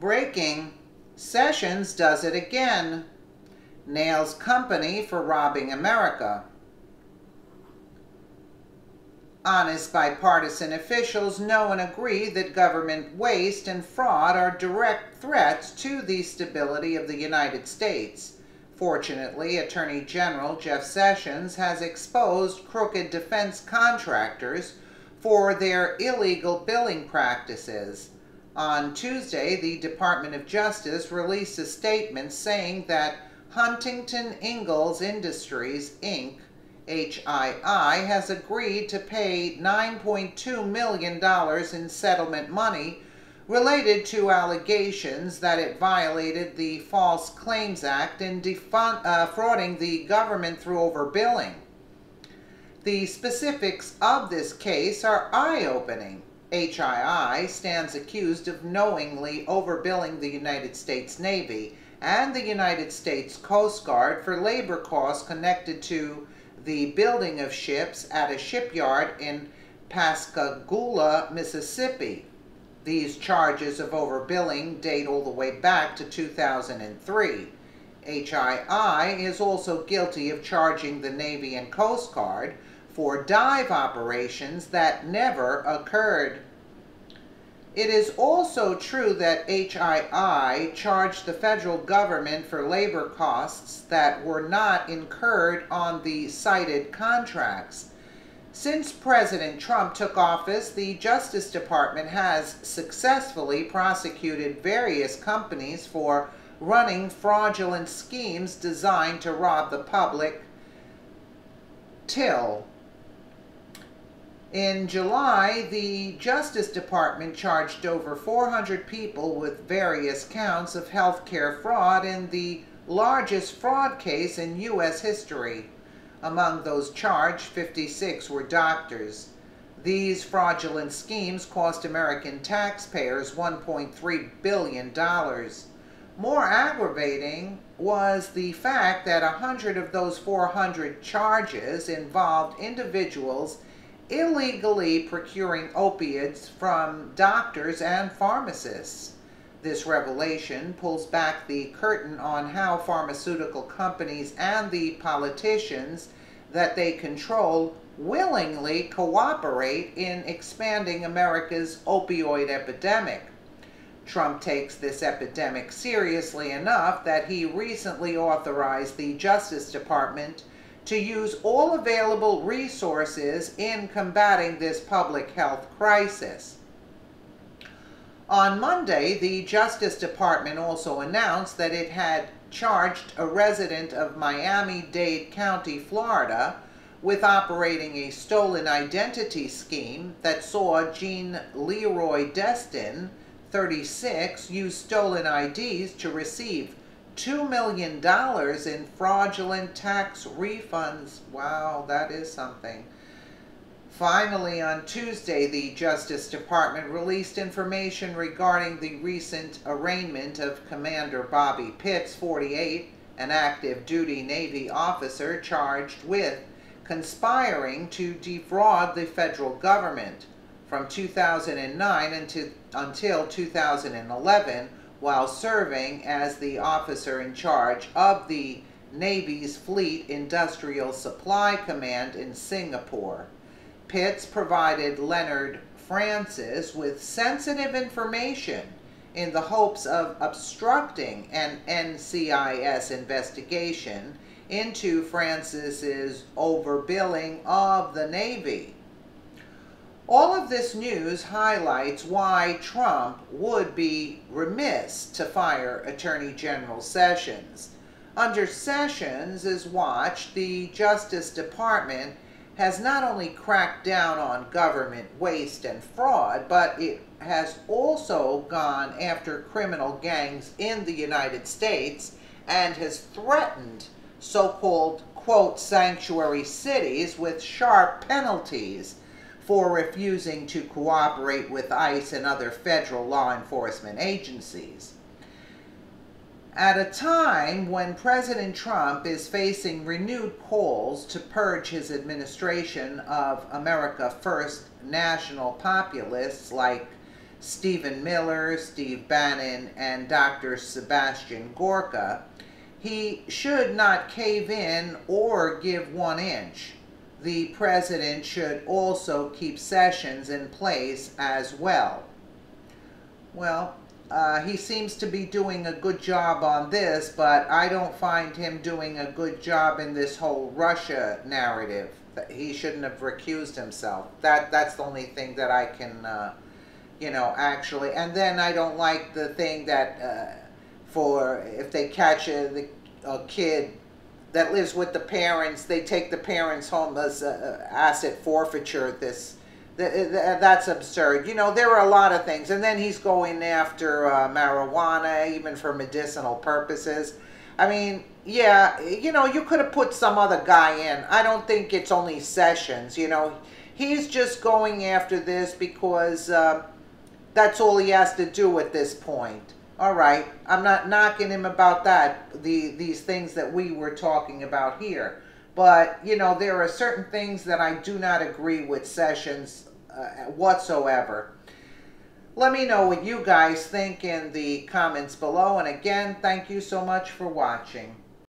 Breaking, Sessions does it again. Nails company for robbing America. Honest bipartisan officials know and agree that government waste and fraud are direct threats to the stability of the United States. Fortunately, Attorney General Jeff Sessions has exposed crooked defense contractors for their illegal billing practices. On Tuesday, the Department of Justice released a statement saying that Huntington Ingalls Industries, Inc., HII, has agreed to pay $9.2 million in settlement money related to allegations that it violated the False Claims Act in defrauding the government through overbilling. The specifics of this case are eye-opening. HII stands accused of knowingly overbilling the United States Navy and the United States Coast Guard for labor costs connected to the building of ships at a shipyard in Pascagoula, Mississippi. These charges of overbilling date all the way back to 2003. HII is also guilty of charging the Navy and Coast Guard for dive operations that never occurred. It is also true that HII charged the federal government for labor costs that were not incurred on the cited contracts. Since President Trump took office, the Justice Department has successfully prosecuted various companies for running fraudulent schemes designed to rob the public. In July, the Justice Department charged over 400 people with various counts of healthcare fraud in the largest fraud case in U.S. history. Among those charged, 56 were doctors. These fraudulent schemes cost American taxpayers $1.3 billion. More aggravating was the fact that 100 of those 400 charges involved individuals illegally procuring opiates from doctors and pharmacists. This revelation pulls back the curtain on how pharmaceutical companies and the politicians that they control willingly cooperate in expanding America's opioid epidemic. Trump takes this epidemic seriously enough that he recently authorized the Justice Department to use all available resources in combating this public health crisis. On Monday, the Justice Department also announced that it had charged a resident of Miami-Dade County, Florida, with operating a stolen identity scheme that saw Jean Leroy Destin, 36, use stolen IDs to receive $2 million in fraudulent tax refunds. Wow, that is something. Finally, on Tuesday, the Justice Department released information regarding the recent arraignment of Commander Bobby Pitts, 48, an active duty Navy officer charged with conspiring to defraud the federal government from 2009 until 2011, while serving as the officer in charge of the Navy's Fleet Industrial Supply Command in Singapore. Pitts provided Leonard Francis with sensitive information in the hopes of obstructing an NCIS investigation into Francis's overbilling of the Navy. All of this news highlights why Trump would be remiss to fire Attorney General Sessions. Under Sessions' watch, the Justice Department has not only cracked down on government waste and fraud, but it has also gone after criminal gangs in the United States and has threatened so-called, quote, sanctuary cities with sharp penalties for refusing to cooperate with ICE and other federal law enforcement agencies. At a time when President Trump is facing renewed calls to purge his administration of America First national populists like Stephen Miller, Steve Bannon, and Dr. Sebastian Gorka, he should not cave in or give 1 inch. The president should also keep Sessions in place as well. Well, he seems to be doing a good job on this, but I don't find him doing a good job in this whole Russia narrative. He shouldn't have recused himself. That's the only thing that I can, actually. And then I don't like the thing that for if they catch a kid that lives with the parents, they take the parents home as asset forfeiture. That's absurd. There are a lot of things. And then he's going after marijuana, even for medicinal purposes. I mean, yeah, you could have put some other guy in. I don't think it's only Sessions, He's just going after this because that's all he has to do at this point. All right, I'm not knocking him about that, these things that we were talking about here. But, there are certain things that I do not agree with Sessions whatsoever. Let me know what you guys think in the comments below. And again, thank you so much for watching.